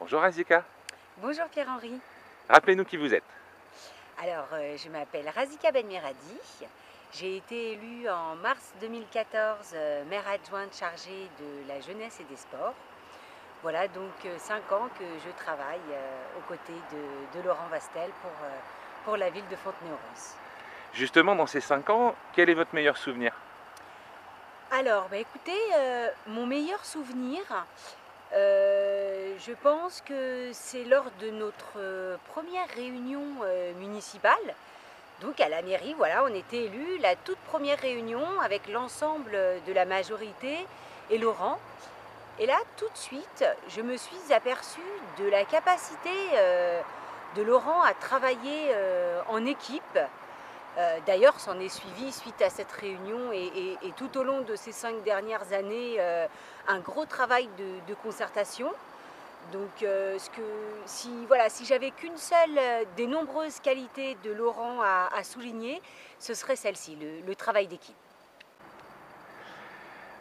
Bonjour Razika, Bonjour Pierre-Henri. rappelez-nous qui vous êtes. Alors, je m'appelle Razika Benmiradi. J'ai été élue en mars 2014 maire adjointe chargée de la jeunesse et des sports. Voilà donc 5 ans que je travaille aux côtés de Laurent Vastel pour la ville de Fontenay-aux-Roses. Justement, dans ces 5 ans, quel est votre meilleur souvenir? Alors, écoutez, mon meilleur souvenir, je pense que c'est lors de notre première réunion municipale. Donc à la mairie, voilà, on était élus, la toute première réunion avec l'ensemble de la majorité et Laurent. Et là, tout de suite, je me suis aperçue de la capacité de Laurent à travailler en équipe. D'ailleurs, s'en est suivi, suite à cette réunion et tout au long de ces 5 dernières années, un gros travail de concertation. Donc, si j'avais qu'une seule des nombreuses qualités de Laurent à souligner, ce serait celle-ci, le travail d'équipe.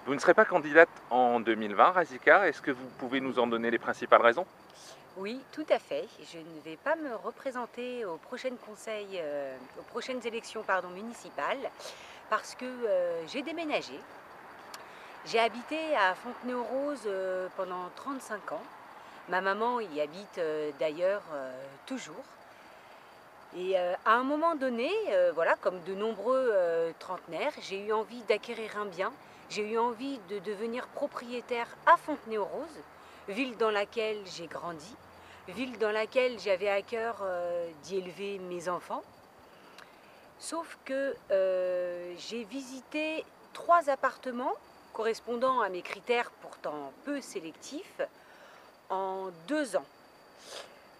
Vous ne serez pas candidate en 2020, Razika, est-ce que vous pouvez nous en donner les principales raisons? Oui, tout à fait. Je ne vais pas me représenter aux prochaines élections municipales parce que j'ai déménagé. J'ai habité à Fontenay-aux-Roses pendant 35 ans. Ma maman y habite d'ailleurs toujours. Et à un moment donné, voilà, comme de nombreux trentenaires, j'ai eu envie d'acquérir un bien. J'ai eu envie de devenir propriétaire à Fontenay-aux-Roses, ville dans laquelle j'ai grandi, ville dans laquelle j'avais à cœur d'y élever mes enfants. Sauf que j'ai visité 3 appartements correspondant à mes critères pourtant peu sélectifs en 2 ans.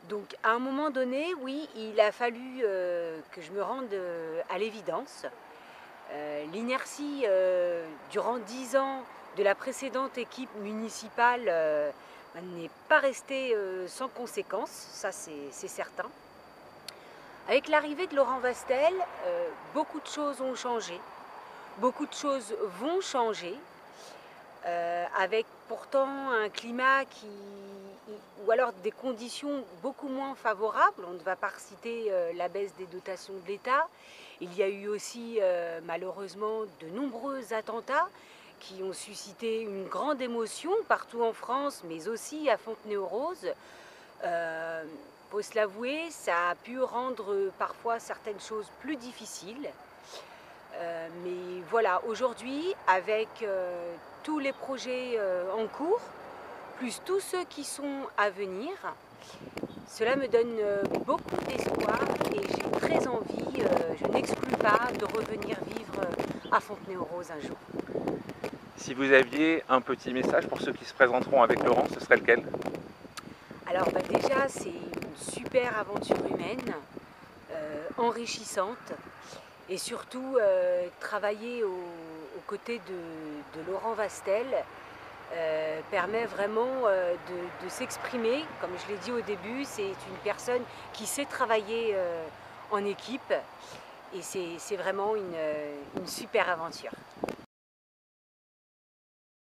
Donc à un moment donné, oui, il a fallu que je me rende à l'évidence. L'inertie durant 10 ans de la précédente équipe municipale n'est pas restée sans conséquence, ça c'est certain. Avec l'arrivée de Laurent Vastel, beaucoup de choses ont changé, beaucoup de choses vont changer. Avec pourtant un climat ou alors des conditions beaucoup moins favorables. On ne va pas citer la baisse des dotations de l'État. Il y a eu aussi malheureusement de nombreux attentats qui ont suscité une grande émotion partout en France, mais aussi à Fontenay-aux-Roses. Faut se l'avouer, ça a pu rendre parfois certaines choses plus difficiles. Mais voilà, aujourd'hui, avec tous les projets en cours, plus tous ceux qui sont à venir, cela me donne beaucoup d'espoir et j'ai très envie, je n'exclus pas, de revenir vivre à Fontenay-aux-Roses un jour. Si vous aviez un petit message pour ceux qui se présenteront avec Laurent, ce serait lequel? Alors déjà, c'est une super aventure humaine, enrichissante. Et surtout, travailler aux côtés de Laurent Vastel permet vraiment de s'exprimer. Comme je l'ai dit au début, c'est une personne qui sait travailler en équipe et c'est vraiment une super aventure.